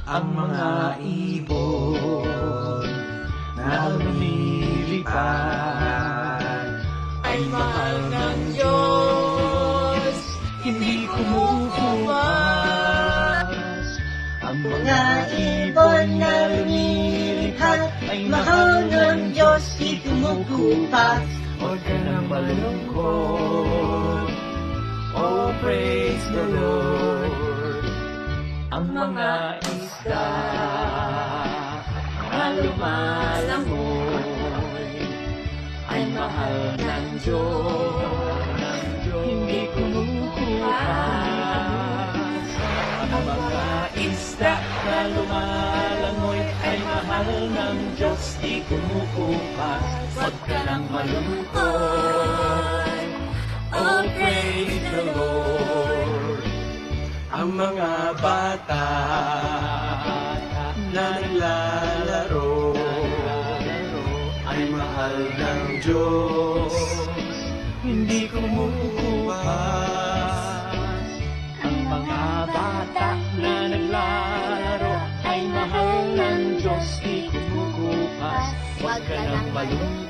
ang mga ibon na lumilipad ay mahal ng Diyos, hindi kumukupas. Ang mga ibon na lumilipad ay mahal ng Diyos, di kumukupas. Huwag ka nang malungkot, oh praise the Lord. Ang mga isda na lumalangoy ay mahal ng Diyos, hindi kumukupas. Ang mga isda na lumalangoy ay mahal ng Diyos, di kumukupas. Huwag ka nang malungkot, oh praise the Lord. Ang mga bata na naglalaro ay mahal ng Diyos, hindi kumukupas. Ang mga bata na naglalaro ay mahal ng Diyos, di kumukupas. Huwag ka nang malungkot,